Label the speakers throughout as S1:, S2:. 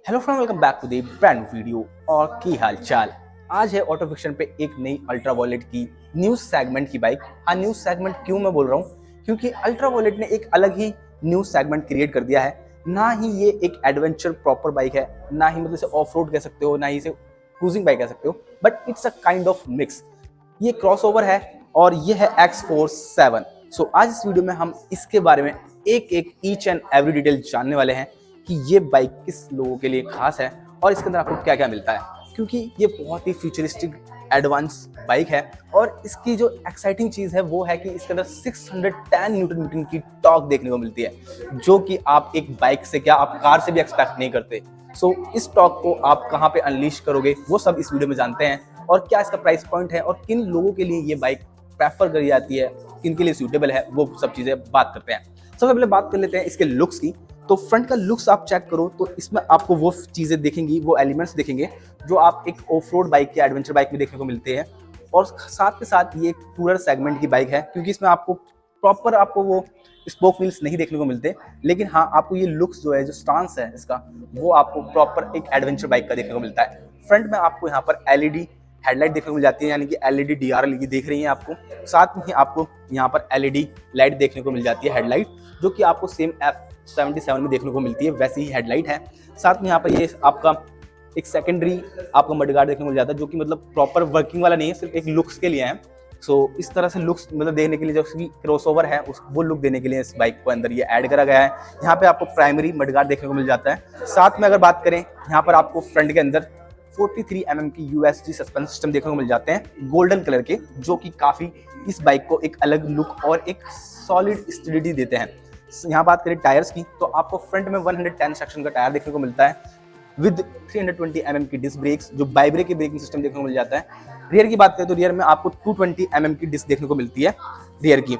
S1: Hello friend, welcome back to the brand video. और की हाल चाल। आज है ऑटो फिक्शन पे एक नई अल्ट्रा वॉलेट की न्यूज सेगमेंट की बाइक। हाँ, न्यूज सेगमेंट क्यों मैं बोल रहा हूँ, क्योंकि अल्ट्रा वॉलेट ने एक अलग ही न्यूज सेगमेंट क्रिएट कर दिया है। ना ही ये एक एडवेंचर प्रॉपर बाइक है, ना ही मतलब इसे ऑफ रोड कह सकते हो, ना ही इसे क्रूजिंग बाइक कह सकते हो, but it's a kind of mix. ये क्रॉसओवर है और ये है X47। सो आज इस वीडियो में हम इसके बारे में एक एक ईच एंड एवरी डिटेल जानने वाले हैं कि ये बाइक किस लोगों के लिए खास है और इसके अंदर आपको क्या क्या मिलता है, क्योंकि ये बहुत ही फ्यूचरिस्टिक एडवांस बाइक है। और इसकी जो एक्साइटिंग चीज़ है वो है कि इसके अंदर 610 न्यूटन मीटर की टॉर्क देखने को मिलती है, जो कि आप एक बाइक से क्या आप कार से भी एक्सपेक्ट नहीं करते। सो इस टॉर्क को आप कहाँ पे अनलीश करोगे वो सब इस वीडियो में जानते हैं, और क्या इसका प्राइस पॉइंट है और किन लोगों के लिए ये बाइक प्रेफर करी जाती है, किन के लिए सूटेबल है, वो सब चीज़ें बात करते हैं। सबसे पहले बात कर लेते हैं इसके लुक्स की। तो फ्रंट का लुक्स आप चेक करो तो इसमें आपको वो चीज़ें दिखेंगी, वो एलिमेंट्स दिखेंगे जो आप एक ऑफ रोड बाइक या एडवेंचर बाइक में देखने को मिलते हैं। और साथ के साथ ये एक टूरर सेगमेंट की बाइक है, क्योंकि इसमें आपको प्रॉपर आपको वो स्पोक व्हील्स नहीं देखने को मिलते, लेकिन हाँ आपको ये लुक्स जो है, जो स्टांस है इसका, वो आपको प्रॉपर एक एडवेंचर बाइक का देखने को मिलता है। फ्रंट में आपको यहाँ पर एलईडी हेडलाइट देखने को मिल जाती है, यानी कि एलईडी डीआर देख रही है आपको। साथ में ही आपको यहाँ पर एलईडी लाइट देखने को मिल जाती है, हेडलाइट, जो कि आपको सेम F77 में देखने को मिलती है, वैसी ही हेडलाइट है। साथ में यहाँ पर ये आपका एक सेकेंडरी आपका मडगार्ड देखने को मिल जाता है, जो कि मतलब प्रॉपर वर्किंग वाला नहीं है, सिर्फ एक लुक्स के लिए है। सो इस तरह से लुक्स मतलब देखने के लिए, जो उसकी क्रॉसओवर है वो लुक देने के लिए इस बाइक को अंदर ये ऐड करा गया है। यहाँ पे आपको प्राइमरी मडगार्ड देखने को मिल जाता है। साथ में अगर बात करें, यहाँ पर आपको फ्रंट के अंदर 43 mm की USG सस्पेंशन सिस्टम देखने को मिल जाते हैं गोल्डन कलर के, जो कि काफ़ी इस बाइक को एक अलग लुक और एक सॉलिड स्टेबिलिटी देते हैं। यहाँ बात करें टायर्स की, तो आपको फ्रंट में 110 सेक्शन का टायर देखने को मिलता है विद 320 mm की डिस्क ब्रेक्स, जो बाइब्रे की ब्रेकिंग सिस्टम देखने को मिल जाता है। रियर की बात करें तो रियर में आपको 220 mm की डिस्क देखने को मिलती है रियर की।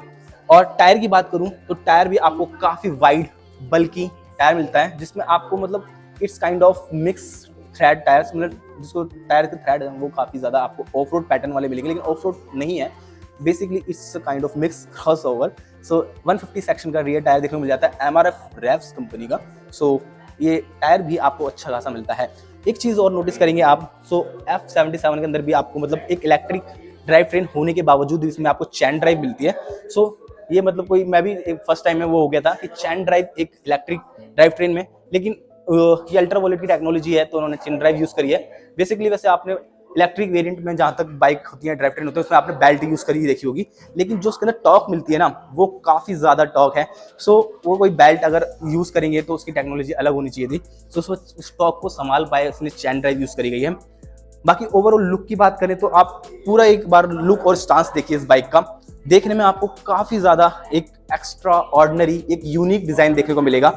S1: और टायर की बात करूं तो टायर भी आपको काफ़ी वाइड बल्कि टायर मिलता है, जिसमें आपको मतलब it's kind of mix thread tyres, मतलब जिसको टायर के थ्रेड है वो काफ़ी ज़्यादा आपको ऑफ रोड पैटर्न वाले मिलेंगे, लेकिन ऑफ रोड नहीं है, basically it's kind of mix crossover. So 150 section का रियर टायर देखने को मिल जाता है MRF रेव्स कंपनी का। सो ये टायर भी आपको अच्छा खासा मिलता है। एक चीज़ और नोटिस करेंगे आप, सो F77 के अंदर भी आपको मतलब एक इलेक्ट्रिक ड्राइव ट्रेन होने के बावजूद इसमें आपको चैन ड्राइव मिलती है। सो ये मतलब कोई, मैं भी एक फर्स्ट टाइम में वो हो गया था कि चैन ड्राइव एक इलेक्ट्रिक ड्राइव ट्रेन में, लेकिन ये अल्ट्रा वॉलेट की टेक्नोलॉजी है तो उन्होंने चैन ड्राइव यूज़ करी है। बेसिकली वैसे आपने इलेक्ट्रिक वेरिएंट में जहाँ तक बाइक होती है, ड्राइव ट्रेन होती है, उसमें आपने बेल्ट यूज़ करी देखी होगी, लेकिन जो उसके अंदर टॉर्क मिलती है ना, वो काफ़ी ज़्यादा टॉर्क है। सो वो कोई बेल्ट अगर यूज़ करेंगे तो उसकी टेक्नोलॉजी अलग होनी चाहिए थी। सो उस टॉर्क को संभाल पाए, उसने चैन ड्राइव यूज़ करी गई है। बाकी ओवरऑल लुक की बात करें तो आप पूरा एक बार लुक और स्टांस देखिए इस बाइक का। देखने में आपको काफ़ी ज़्यादा एक एक्स्ट्रा ऑर्डिनरी, एक यूनिक डिज़ाइन देखने को मिलेगा।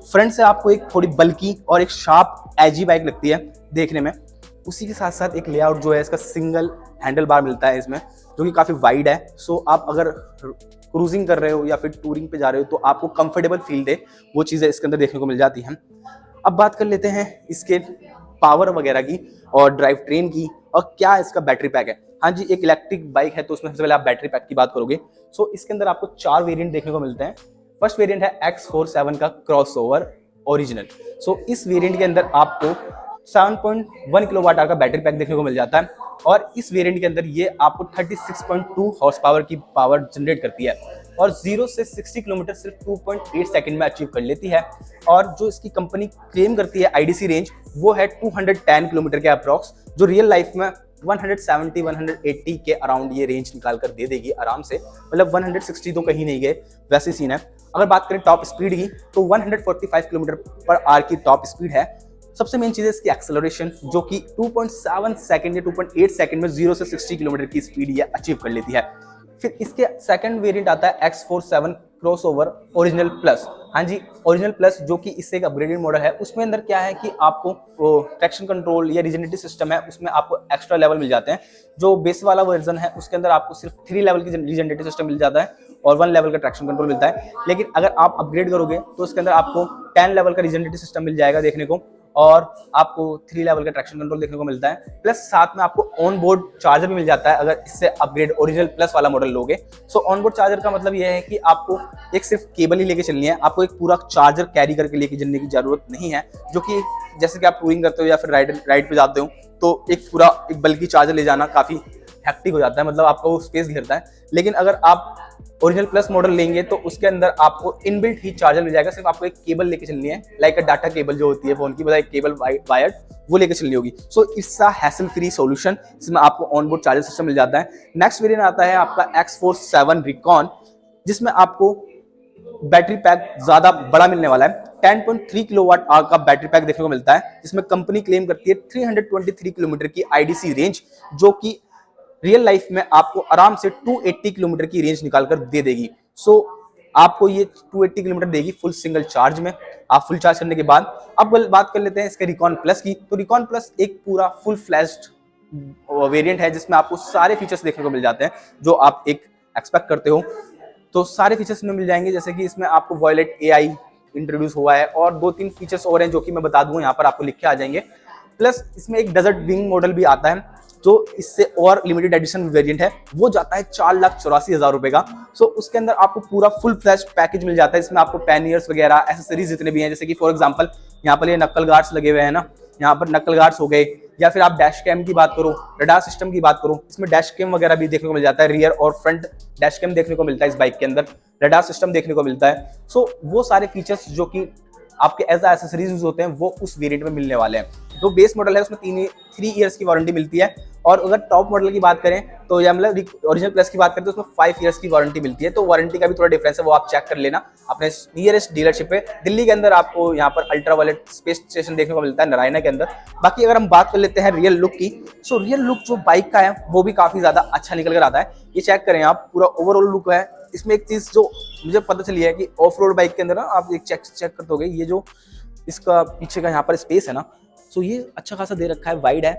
S1: फ्रंट से आपको एक थोड़ी बल्की और एक शार्प एजी बाइक लगती है देखने में। उसी के साथ साथ एक लेआउट जो है इसका, सिंगल हैंडल बार मिलता है इसमें, जो कि काफ़ी वाइड है। सो आप अगर क्रूजिंग कर रहे हो या फिर टूरिंग पे जा रहे हो तो आपको कंफर्टेबल फील दे, वो चीज़ें इसके अंदर देखने को मिल जाती हैं। अब बात कर लेते हैं इसके पावर वगैरह की और ड्राइव ट्रेन की, और क्या इसका बैटरी पैक है। हाँ जी, एक इलेक्ट्रिक बाइक है तो उसमें सबसे पहले आप बैटरी पैक की बात करोगे। सो इसके अंदर आपको 4 वेरिएंट देखने को मिलते हैं। फर्स्ट वेरिएंट है X47 का क्रॉसओवर ओरिजिनल। सो इस वेरिएंट के अंदर आपको 7.1 किलोवाट आवर का बैटरी पैक देखने को मिल जाता है, और इस वेरिएंट के अंदर ये आपको 36.2 हॉर्स पावर की पावर जनरेट करती है, और 0 से 60 किलोमीटर सिर्फ 2.8 सेकंड में अचीव कर लेती है। और जो इसकी कंपनी क्लेम करती है IDC रेंज, वो है 210 किलोमीटर के अप्रॉक्स, जो रियल लाइफ में 170-180 के अराउंड ये रेंज निकाल कर दे देगी आराम से, मतलब 160 तो कहीं नहीं गए, वैसे सीन है। अगर बात करें टॉप स्पीड की तो 145 किलोमीटर पर आवर की टॉप स्पीड है। सबसे मेन चीज़ है इसकी एक्सेलरेशन, जो कि 2.7 सेकंड या 2.8 सेकंड में 0 से 60 किलोमीटर की स्पीड ये अचीव कर लेती है। फिर इसके सेकंड वेरिएंट आता है X47 क्रॉसओवर ओरिजिनल प्लस। हाँ जी, ओरिजिनल प्लस, जो कि इससे एक अपग्रेडेड मॉडल है। उसमें अंदर क्या है कि आपको ट्रैक्शन कंट्रोल या रिजनरेटिव सिस्टम है, उसमें आपको एक्स्ट्रा लेवल मिल जाते हैं। जो बेस वाला वर्जन है उसके अंदर आपको सिर्फ 3 लेवल की रिजनरेटिव सिस्टम मिल जाता है और 1 लेवल का ट्रैक्शन कंट्रोल मिलता है। लेकिन अगर आप अपग्रेड करोगे तो उसके अंदर आपको 10 लेवल का रिजनरेटिव सिस्टम मिल जाएगा देखने को, और आपको 3 लेवल का ट्रैक्शन कंट्रोल देखने को मिलता है, प्लस साथ में आपको ऑन बोर्ड चार्जर भी मिल जाता है अगर इससे अपग्रेड ओरिजिनल प्लस वाला मॉडल लोगे। सो ऑन बोर्ड चार्जर का मतलब ये है कि आपको एक सिर्फ केबल ही लेके चलनी है, आपको एक पूरा चार्जर कैरी करके लेके चलने की जरूरत नहीं है, जो कि जैसे कि आप टूरिंग करते हो या फिर राइड पे जाते हो तो एक बल्कि चार्जर ले जाना काफी हेक्टिक हो जाता है, मतलब आपका वो स्पेस घेरता है। लेकिन अगर आप ओरिजिनल प्लस मॉडल लेंगे तो उसके अंदर आपको इनबिल्ट ही चार्जर मिल जाएगा, सिर्फ आपको एक केबल लेके चलनी है, लाइक अ डाटा केबल जो होती है फोन की, मतलब केबल वायर्ड वो लेके चलनी होगी। So it's a hassle free solution, इसमें आपको ऑनबोर्ड चार्जर सिस्टम मिल जाता है। नेक्स्ट वेरिएंट आता है आपका X47 Recon, जिसमें आपको बैटरी पैक ज्यादा बड़ा मिलने वाला है। 10.3 किलोवाट आवर का बैटरी पैक देखने को मिलता है, जिसमें कंपनी क्लेम करती है 323 किलोमीटर की आईडीसी रेंज, जो कि रियल लाइफ में आपको आराम से 280 किलोमीटर की रेंज निकालकर दे देगी। सो आपको ये 280 किलोमीटर देगी फुल सिंगल चार्ज में, आप फुल चार्ज करने के बाद। अब बात कर लेते हैं इसके रिकॉन प्लस की। तो रिकॉन प्लस एक पूरा फुल फ्लैश्ड वेरिएंट है, जिसमें आपको सारे फीचर्स देखने को मिल जाते हैं जो आप एक एक्सपेक्ट करते हो। तो सारे फीचर्स में मिल जाएंगे, जैसे कि इसमें आपको वॉयलेट एआई इंट्रोड्यूस हुआ है और 2-3 फीचर्स और हैं जो कि मैं बता दूंगा, यहाँ पर आपको लिख के आ जाएंगे। प्लस इसमें एक डेजर्ट विंग मॉडल भी आता है, जो इससे और लिमिटेड एडिशन वेरिएंट है, वो जाता है 4,84,000 रुपए का। सो उसके अंदर आपको पूरा फुल फ्लैश पैकेज मिल जाता है। इसमें आपको पैनियर्स वगैरह एसेसरीज जितने भी हैं, जैसे कि फॉर एग्जांपल यहाँ पर ये नक्कल गार्ड्स लगे हुए हैं ना, यहाँ पर नक्कल गार्ड्स हो गए, या फिर आप डैश कैम की बात करो, रडार सिस्टम की बात करो, इसमें डैश कैम वगैरह भी देखने को मिल जाता है, रियर और फ्रंट डैश कैम देखने को मिलता है इस बाइक के अंदर, रडार सिस्टम देखने को मिलता है। सो वो सारे फीचर्स जो कि आपके एज एसेसरीज यूज होते हैं वो उस वेरिएंट में मिलने वाले हैं। जो बेस मॉडल है उसमें 3 ईयर्स की वारंटी मिलती है, और अगर टॉप मॉडल की बात करें तो या मतलब ओरिजिनल प्लस की बात करें तो उसमें 5 ईयर्स की वारंटी मिलती है। तो वारंटी का भी थोड़ा डिफरेंस है, वो आप चेक कर लेना अपने नियरेस्ट डीलरशिप पे। दिल्ली के अंदर आपको यहाँ पर अल्ट्रा वायलेट स्पेस स्टेशन देखने को मिलता है नारायणा के अंदर। बाकी अगर हम बात कर लेते हैं रियल लुक की, सो रियल लुक जो बाइक का है वो भी काफी ज्यादा अच्छा निकल कर आता है। ये चेक करें आप, पूरा ओवरऑल लुक है। इसमें एक चीज जो मुझे पता चली है कि ऑफ रोड बाइक के अंदर ना आप एक चेक करते हो, ये जो इसका पीछे का यहाँ पर स्पेस है ना, सो ये अच्छा खासा दे रखा है, वाइड है।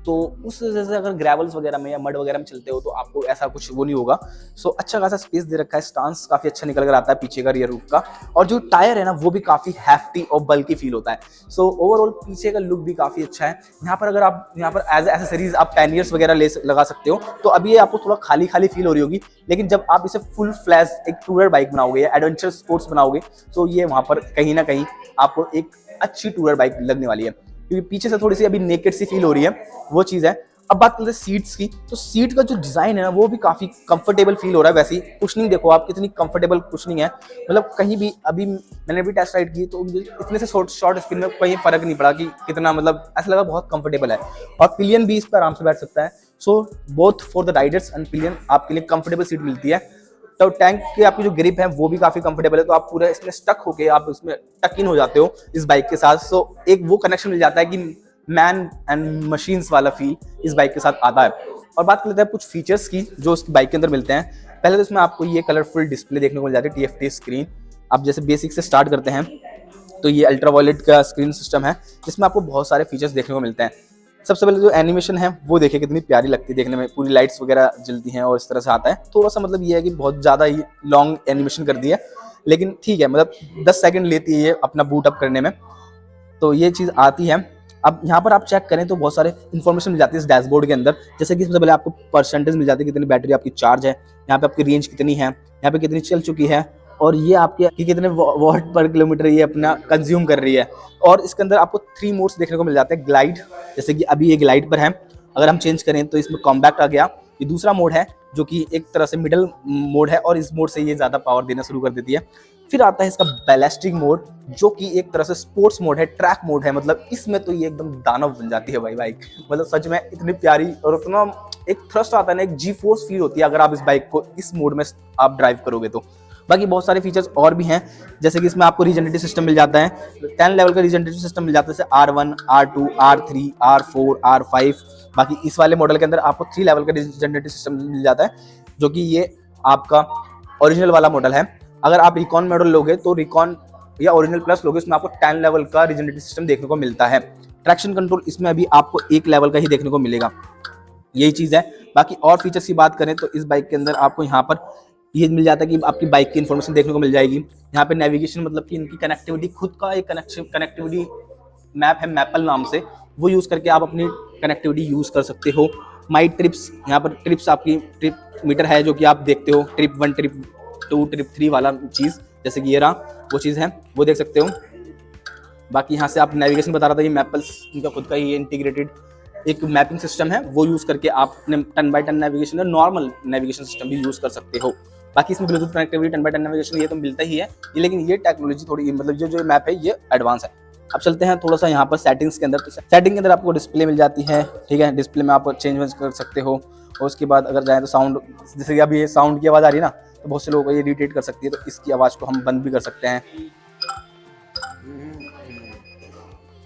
S1: तो उस वजह से अगर ग्रेवल्स वगैरह में या मड वगैरह में चलते हो तो आपको ऐसा कुछ वो नहीं होगा। सो अच्छा खासा स्पेस दे रखा है, स्टांस काफी अच्छा निकल कर आता है पीछे का रियर रूफ का, और जो टायर है ना वो भी काफी हैफ्टी और बल्कि फील होता है। सो ओवरऑल पीछे का लुक भी काफी अच्छा है। यहाँ पर अगर आप यहाँ पर एज एसेसरीज आप पैनियर्स वगैरह लगा सकते हो, तो अभी ये आपको थोड़ा खाली खाली फील हो रही होगी, लेकिन जब आप इसे फुल फ्लैश एक टूरर बाइक बनाओगे या एडवेंचर स्पोर्ट्स बनाओगे तो ये वहां पर कहीं ना कहीं आपको एक अच्छी टूरर बाइक लगने वाली है, क्योंकि पीछे से थोड़ी सी अभी नेकेड सी फील हो रही है, वो चीज़ है। अब बात करते हैं सीट्स की, तो सीट का जो डिज़ाइन है ना वो भी काफ़ी कंफर्टेबल फील हो रहा है। वैसे कुशनिंग देखो आप, कितनी कंफर्टेबल कुशनिंग है, मतलब कहीं भी अभी मैंने भी टेस्ट राइड की तो मुझे इतने से शॉर्ट स्पिन में कहीं फ़र्क नहीं पड़ा कि कितना, मतलब ऐसा लगा बहुत कंफर्टेबल है। और पिलियन भी इस पर आराम से बैठ सकता है। So both for the Riders and pillion आपके लिए कंफर्टेबल सीट मिलती है। तो टैंक की आपकी जो ग्रिप है वो भी काफी कंफर्टेबल है, तो आप पूरा इसमें स्टक होके आप इसमें टक इन हो जाते हो इस बाइक के साथ। सो एक वो कनेक्शन मिल जाता है कि मैन एंड मशीन्स वाला फील इस बाइक के साथ आता है। और बात कर लेते हैं कुछ फीचर्स की जो उस बाइक के अंदर मिलते हैं। पहले तो इसमें आपको ये कलरफुल डिस्प्ले देखने को मिल जाती है, TFT स्क्रीन। आप जैसे बेसिक से स्टार्ट करते हैं तो ये अल्ट्रा वायलेट का स्क्रीन सिस्टम है, जिसमें आपको बहुत सारे फीचर्स देखने को मिलते हैं। सबसे पहले जो एनिमेशन है वो देखिए कितनी प्यारी लगती है देखने में, पूरी लाइट्स वगैरह जलती हैं और इस तरह से आता है। थोड़ा सा मतलब ये है कि बहुत ज़्यादा ही लॉन्ग एनिमेशन कर दी है, लेकिन ठीक है, मतलब 10 सेकंड लेती है ये अपना बूट अप करने में, तो ये चीज़ आती है। अब यहाँ पर आप चेक करें तो बहुत सारे इन्फॉर्मेशन मिल जाती है इस डैशबोर्ड के अंदर, जैसे कि सबसे पहले आपको परसेंटेज मिल जाती है, कितनी बैटरी आपकी चार्ज है, यहाँ पे आपकी रेंज कितनी है, यहाँ पे कितनी चल चुकी है, और ये आपके कि कितने वॉट पर किलोमीटर ये अपना कंज्यूम कर रही है। और इसके अंदर आपको 3 मोड्स देखने को मिल जाते हैं। ग्लाइड, जैसे कि अभी ये ग्लाइड पर है, अगर हम चेंज करें तो इसमें कॉम्पैक्ट आ गया। ये दूसरा मोड है जो कि एक तरह से मिडल मोड है, और इस मोड से ये ज़्यादा पावर देना शुरू कर देती है। फिर आता है इसका बैलिस्टिक मोड, जो कि एक तरह से स्पोर्ट्स मोड है, ट्रैक मोड है। मतलब इसमें तो ये एकदम दानव बन जाती है भाई बाइक, मतलब सच में इतनी प्यारी, और उतना एक थ्रस्ट आता है ना, एक जी फोर्स फील होती है अगर आप इस बाइक को इस मोड में आप ड्राइव करोगे तो। बाकी बहुत सारे फीचर्स और भी हैं, जैसे कि इसमें आपको रीजनरेटिव सिस्टम मिल जाता है, 10 लेवल का रीजनरेटिव सिस्टम मिल जाता है, जैसे R1, R2, R3, R4, R5। बाकी इस वाले मॉडल के अंदर आपको 3 लेवल का रीजनरेटिव सिस्टम मिल जाता है, जो कि ये आपका ओरिजिनल वाला मॉडल है। अगर आप रिकॉन मॉडल लोगे तो रिकॉन या ओरिजिनल प्लस लोगे, इसमें आपको 10 लेवल का रीजनरेटिव सिस्टम देखने को मिलता है। ट्रैक्शन कंट्रोल इसमें अभी आपको 1 लेवल का ही देखने को मिलेगा, यही चीज़ है। बाकी और फीचर्स की बात करें तो इस बाइक के अंदर आपको यहाँ पर ये मिल जाता है कि आपकी बाइक की इन्फॉर्मेशन देखने को मिल जाएगी। यहाँ पे नेविगेशन, मतलब कि इनकी कनेक्टिविटी, खुद का एक कनेक्टिविटी मैप है मैपल नाम से, वो यूज़ करके आप अपनी कनेक्टिविटी यूज़ कर सकते हो। माई ट्रिप्स, यहाँ पर ट्रिप्स आपकी ट्रिप मीटर है जो कि आप देखते हो, ट्रिप 1 ट्रिप 2 ट्रिप 3 वाला चीज़, जैसे कि ये रहा वो चीज़ है, वो देख सकते हो। बाकी यहाँ से आप नेविगेशन बता रहा था, ये मैपल्स इनका खुद का ही इंटीग्रेटेड एक मैपिंग सिस्टम है, वो यूज़ करके आप अपने टर्न बाय टर्न नेविगेशन या नॉर्मल नेविगेशन सिस्टम भी यूज़ कर सकते हो। बाकी इसमें Bluetooth connectivity, turn by turn navigation ये तो मिलता ही है ये, लेकिन ये टेक्नोलॉजी थोड़ी मतलब जो मैप है ये एडवांस है। अब चलते हैं थोड़ा सा यहाँ पर सेटिंग्स के अंदर। तो सेटिंग के अंदर आपको डिस्प्ले मिल जाती है, ठीक है, डिस्प्ले में आप चेंज कर सकते हो। और उसके बाद अगर जाए तो साउंड, जैसे कि अभी ये साउंड की आवाज़ आ रही है ना, तो बहुत से लोगों को ये इरिटेट कर सकती है, तो इसकी आवाज़ को हम बंद भी कर सकते हैं।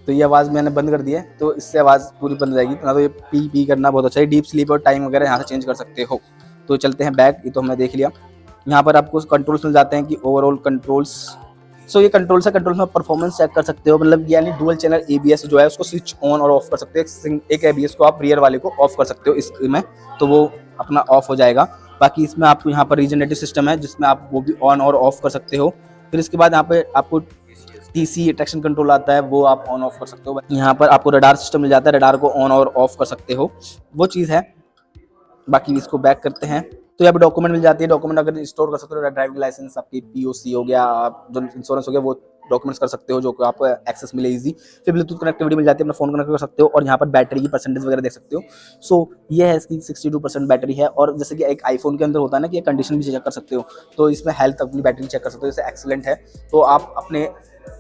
S1: तो ये आवाज़ मैंने बंद कर दी है, तो इससे आवाज़ पूरी बंद रहेगी। तो ना तो ये पी पी करना बहुत अच्छा है। डीप स्लीप और टाइम वगैरह यहाँ से चेंज कर सकते हो। तो चलते हैं बैक, ये तो हमने देख लिया। यहाँ पर आपको कंट्रोल्स मिल जाते हैं कि ओवरऑल कंट्रोल्स। सो ये कंट्रोल्स है, कंट्रोल्स में परफॉर्मेंस चेक कर सकते हो, मतलब यानी डुअल चैनल एबीएस जो है उसको स्विच ऑन और ऑफ कर सकते हो। एक एबीएस को आप रियर वाले को ऑफ कर सकते हो इसमें, तो वो अपना ऑफ हो जाएगा। बाकी इसमें आपको यहाँ पर रीजनरेटिव सिस्टम है जिसमें आप वो भी ऑन और ऑफ कर सकते हो। फिर इसके बाद यहाँ पे आपको टीसी ट्रैक्शन कंट्रोल आता है, वो आप ऑन ऑफ कर सकते हो। यहाँ पर आपको रडार सिस्टम मिल जाता है, रडार को ऑन और ऑफ कर सकते हो, वो चीज़ है। बाकी इसको बैक करते हैं तो यहाँ पे डॉक्यूमेंट मिल जाती है, डॉक्यूमेंट अगर स्टोर कर सकते हो, ड्राइविंग लाइसेंस, आपकी पीओसी हो गया, आप जो इंश्योरेंस हो गया, वो डॉक्यूमेंट्स कर सकते हो जो कि आपको एक्सेस मिले इजी। फिर ब्लूटूथ कनेक्टिविटी मिल जाती है, अपना फोन कनेक्ट कर सकते हो, और यहाँ पर बैटरी की परसेंटेज वगैरह देख सकते हो। सो ये है इसकी 62% बैटरी है। और जैसे कि एक आईफोन के अंदर होता है ना कि ये कंडीशन भी चेक कर सकते हो, तो इसमें हेल्थ अपनी बैटरी चेक कर सकते हो, जैसे एक्सीलेंट है, तो आप अपने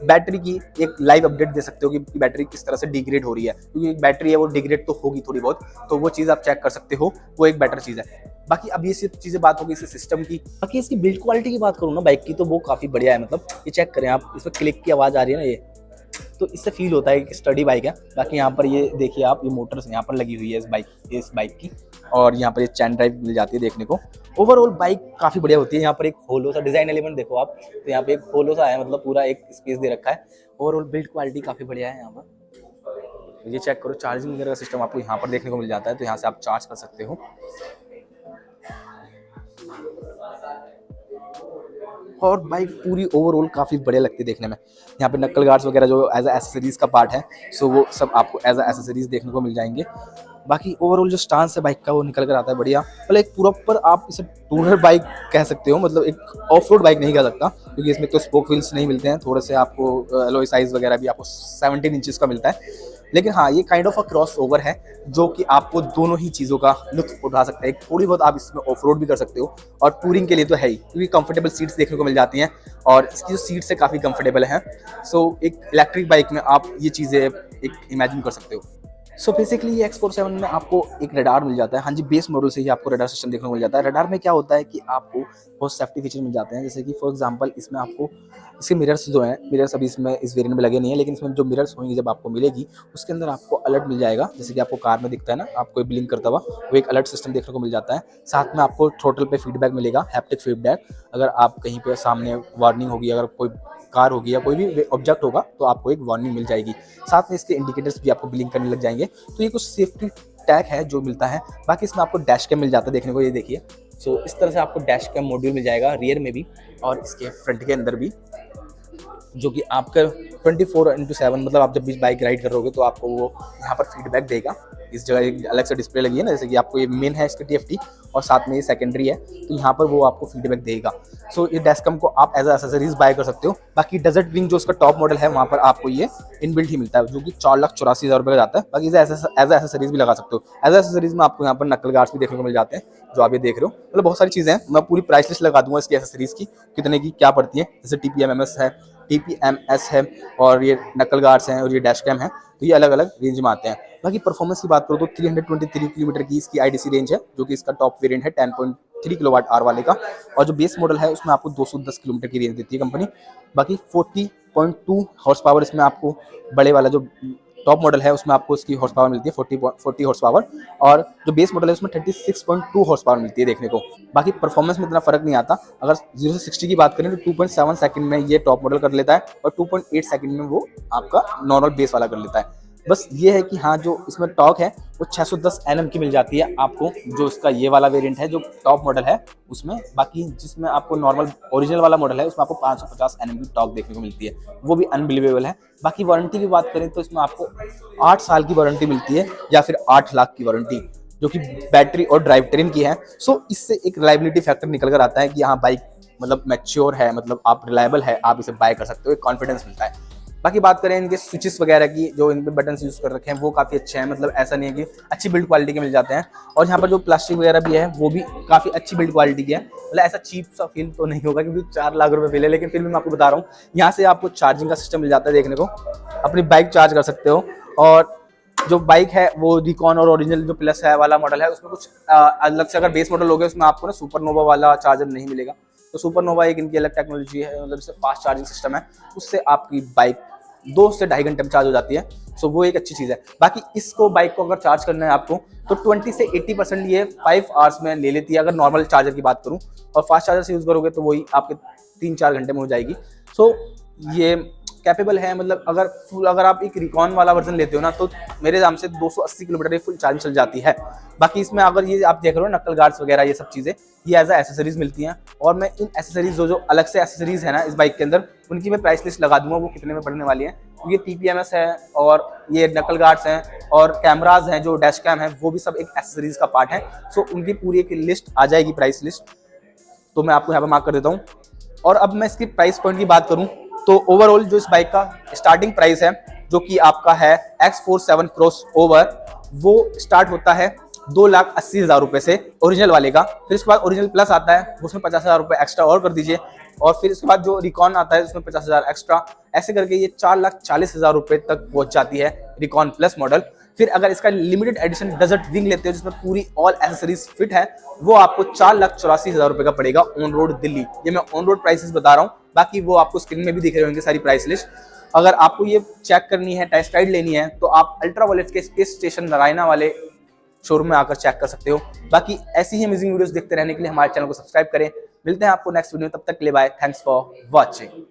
S1: बैटरी की एक लाइव अपडेट दे सकते हो कि बैटरी किस तरह से डिग्रेड हो रही है, क्योंकि एक बैटरी है वो डिग्रेड तो होगी थोड़ी बहुत, तो वो चीज़ आप चेक कर सकते हो, वो एक बेटर चीज़ है। बाकी अब ये सब चीज़ें बात होगी इस सिस्टम की। बाकी इसकी बिल्ड क्वालिटी की बात करूँ ना बाइक की, तो वो काफ़ी बढ़िया है। मतलब ये चेक करें आप, इसमें क्लिक की आवाज़ आ रही है ना, ये तो इससे फील होता है कि स्टडी बाइक है। बाकी यहाँ पर ये देखिए आप, ये मोटर्स यहाँ पर लगी हुई है इस बाइक की, और यहाँ पर ये चैन ड्राइव मिल जाती है देखने को। ओवरऑल बाइक काफ़ी बढ़िया होती है। यहाँ पर एक होलो सा डिज़ाइन एलिमेंट देखो आप, तो यहाँ पे एक होलो सा है, मतलब पूरा एक स्पेस दे रखा है। ओवरऑल बिल्ड क्वालिटी काफ़ी बढ़िया है यहाँ पर। ये चेक करो, चार्जिंग वगैरह का सिस्टम आपको यहाँ पर देखने को मिल जाता है, तो यहाँ से आप चार्ज कर सकते हो। और बाइक पूरी ओवरऑल काफ़ी बढ़िया लगती है देखने में। यहाँ पे नक्कल गार्ड्स वगैरह जो एज अ एसेसरीज़ का पार्ट है, सो वो सब आपको एज अ एसेसरीज़ देखने को मिल जाएंगे। बाकी ओवरऑल जो स्टांस है बाइक का वो निकल कर आता है बढ़िया। मतलब एक प्रॉपर आप इसे टूरर बाइक कह सकते हो, मतलब एक ऑफ रोड बाइक नहीं कह सकता, क्योंकि इसमें तो स्पोक व्हील्स नहीं मिलते हैं, थोड़े से आपको एलॉय साइज़ वगैरह भी आपको 17 इंचज़ का मिलता है। लेकिन हाँ, ये kind of a cross over है जो कि आपको दोनों ही चीज़ों का लुत्फ उठा सकता है। थोड़ी बहुत आप इसमें ऑफ रोड भी कर सकते हो, और टूरिंग के लिए तो है ही, क्योंकि कंफर्टेबल सीट्स देखने को मिल जाती हैं, और इसकी जो सीट्स है काफ़ी कंफर्टेबल हैं। सो एक इलेक्ट्रिक बाइक में आप ये चीज़ें एक इमेजिन कर सकते हो। सो बेसिकली ये X47 में आपको एक रडार मिल जाता है। हाँ जी, बेस मॉडल से ही आपको रडार सिस्टम देखने को मिल जाता है। रडार में क्या होता है कि आपको बहुत सेफ्टी फीचर मिल जाते हैं, जैसे कि फॉर एग्जांपल इसमें आपको इसके मिरर्स जो हैं, मिरर्स अभी इसमें इस वेरिएंट में लगे नहीं है, लेकिन इसमें जो मिरर्स होंगे जब आपको मिलेगी, उसके अंदर आपको अलर्ट मिल जाएगा, जैसे कि आपको कार में दिखता है ना, आपको ब्लिंक करता हुआ, वो एक अलर्ट सिस्टम देखने को मिल जाता है। साथ में आपको थ्रोटल पे फीडबैक मिलेगा, हैप्टिक फीडबैक। अगर आप कहीं पे सामने वार्निंग होगी, अगर कोई कार होगी या कोई भी ऑब्जेक्ट होगा, तो आपको एक वार्निंग मिल जाएगी। साथ में इसके इंडिकेटर्स भी आपको ब्लिंक करने लग जाएंगे। तो ये कुछ सेफ्टी टैग है जो मिलता है। बाकी इसमें आपको डैश कैम मिल जाता है देखने को, ये देखिए। सो इस तरह से आपको डैश कैम मॉड्यूल मिल जाएगा, रियर में भी और इसके फ्रंट के अंदर भी, जो कि आपका 24/7, मतलब आप जब भी बाइक राइड कर रहोगे तो आपको वो यहाँ पर फीडबैक देगा। इस जगह एक अलग से डिस्प्ले लगी है ना, जैसे कि आपको ये मेन है इसका TFT, और साथ में ये सेकेंडरी है, तो यहाँ पर वो आपको फीडबैक देगा। सो ये डैशकैम को आप एज एसेसरीज बाय कर सकते हो। बाकी डेजर्ट विंग जो उसका टॉप मॉडल है, वहाँ पर आपको ये इनबिल्ट ही मिलता है, जो कि 4,84,000 रुपये का जाता है। बाकी एज एसेसरीज भी लगा सकते हो। एज एसेसरीज में आपको यहाँ पर नकल गार्ड्स भी देखने को मिल जाते हैं, जो आप ये देख रहे हो। मतलब बहुत सारी चीज़ें हैं, मैं पूरी प्राइस लिस्ट लगा दूंगा इसकी एसेसरीज की, कितने की क्या पड़ती है। जैसे TPMS है, और ये नकल गार्ड्स हैं, और ये डैश कैम है, तो ये अलग अलग रेंज में आते हैं। बाकी परफॉर्मेंस की बात करो तो 323 किलोमीटर की इसकी IDC रेंज है, जो कि इसका टॉप वेरिएंट है 10.3 किलोवाट आवर वाले का, और जो बेस मॉडल है उसमें आपको 210 किलोमीटर की रेंज देती है कंपनी। बाकी 40.2 हॉर्स पावर इसमें आपको बड़े वाला जो टॉप मॉडल है उसमें आपको इसकी हॉर्स पावर मिलती है 40 हॉर्स पावर, और जो बेस मॉडल है उसमें 36.2 हॉर्स पावर मिलती है देखने को। बाकी परफॉर्मेंस में इतना फर्क नहीं आता। अगर 0 से 60 की बात करें तो 2.7 सेकंड में ये टॉप मॉडल कर लेता है, और 2.8 सेकंड में वो आपका नॉर्मल बेस वाला कर लेता है। बस ये है कि हाँ, जो इसमें टॉर्क है वो 610 Nm की मिल जाती है आपको, जो इसका ये वाला वेरिएंट है जो टॉप मॉडल है उसमें। बाकी जिसमें आपको नॉर्मल ओरिजिनल वाला मॉडल है उसमें आपको 550 Nm की टॉर्क देखने को मिलती है, वो भी अनबिलीवेबल है। बाकी वारंटी की बात करें तो इसमें आपको 8 साल की वारंटी मिलती है या फिर 8 लाख की वारंटी, जो कि बैटरी और ड्राइव ट्रेन की है। सो इससे एक रिलायबिलिटी फैक्टर निकल कर आता है कि हाँ बाइक मतलब मैच्योर है, मतलब आप रिलायबल है, आप इसे बाय कर सकते हो, एक कॉन्फिडेंस मिलता है। बाकी बात करें इनके स्विचेस वगैरह की, जो इन पे बटन यूज कर रखे हैं वो काफ़ी अच्छे हैं, मतलब ऐसा नहीं है कि अच्छी बिल्ड क्वालिटी के मिल जाते हैं। और यहाँ पर जो प्लास्टिक वगैरह भी है वो भी काफ़ी अच्छी बिल्ड क्वालिटी की है, मतलब ऐसा चीप सा फील तो नहीं होगा क्योंकि 4 लाख रुपए बिल है, लेकिन फिर भी मैं आपको बता रहा हूँ यहाँ से आपको चार्जिंग का सिस्टम मिल जाता है देखने को, अपनी बाइक चार्ज कर सकते हो। और जो बाइक है वो रिकॉन और ओरिजिनल जो प्लस है वाला मॉडल है उसमें कुछ अलग से, अगर बेस मॉडल हो गया उसमें आपको ना सुपरनोवा वाला चार्जर नहीं मिलेगा। तो सुपरनोवा एक इनकी अलग टेक्नोलॉजी है, मतलब इससे फास्ट चार्जिंग सिस्टम है, उससे आपकी बाइक 2 से ढाई घंटे में चार्ज हो जाती है। सो वो एक अच्छी चीज़ है। बाकी इसको बाइक को अगर चार्ज करना है आपको तो 20 से 80% ये 5 आवर्स में ले लेती है अगर नॉर्मल चार्जर की बात करूँ, और फास्ट चार्जर से यूज़ करोगे तो वही आपके 3-4 घंटे में हो जाएगी। सो ये कैपेबल है, मतलब अगर आप एक रिकॉन वाला वर्जन लेते हो ना तो मेरे हिसाब से 280 किलोमीटर फुल चार्ज चल जाती है। बाकी इसमें अगर ये आप देख रहे हो नक्कल गार्ड्स वगैरह ये सब चीज़ें ये एज एसेसरीज मिलती हैं, और मैं इन एसेसरीज जो अलग से एसेसरीज है ना इस बाइक के अंदर उनकी मैं प्राइस लिस्ट लगा दूंगा वो कितने में पड़ने वाली है। ये TPMS है और ये नकल गार्ड्स हैं और कैमराज हैं जो डैश कैम है वो भी सब एक एसेसरीज का पार्ट है। सो उनकी पूरी एक लिस्ट आ जाएगी, प्राइस लिस्ट, तो मैं आपको यहाँ पर मार्क कर देता हूँ। और अब मैं इसकी प्राइस पॉइंट की बात करूँ तो ओवरऑल जो इस बाइक का स्टार्टिंग प्राइस है जो कि आपका है X47 क्रॉस ओवर, वो स्टार्ट होता है 2,80,000 रुपए से ओरिजिनल वाले का। फिर इसके बाद ओरिजिनल प्लस आता है उसमें 50,000 रुपए एक्स्ट्रा और कर दीजिए, और फिर इसके बाद जो रिकॉन आता है उसमें 50,000 एक्स्ट्रा, ऐसे करके ये 4,40,000 रुपए तक पहुंच जाती है रिकॉन प्लस मॉडल। फिर अगर इसका लिमिटेड एडिशन डेजर्ट विंग लेते हो जिसमें पूरी ऑल एसेसरीज फिट है वो आपको 4,84,000 रुपए का पड़ेगा ऑन रोड दिल्ली। ये मैं ऑन रोड प्राइसेस बता रहा हूँ, बाकी वो आपको स्क्रीन में भी दिख रहे होंगे सारी प्राइस लिस्ट। अगर आपको ये चेक करनी है, टेस्ट राइड लेनी है, तो आप अल्ट्रावायलेट के स्पेस स्टेशन नारायणा वाले शोरूम में आकर चेक कर सकते हो। बाकी ऐसी ही अमेजिंग वीडियोस देखते रहने के लिए हमारे चैनल को सब्सक्राइब करें। मिलते हैं आपको नेक्स्ट वीडियो में, तब तक के लिए बाय, थैंक्स फॉर वॉचिंग।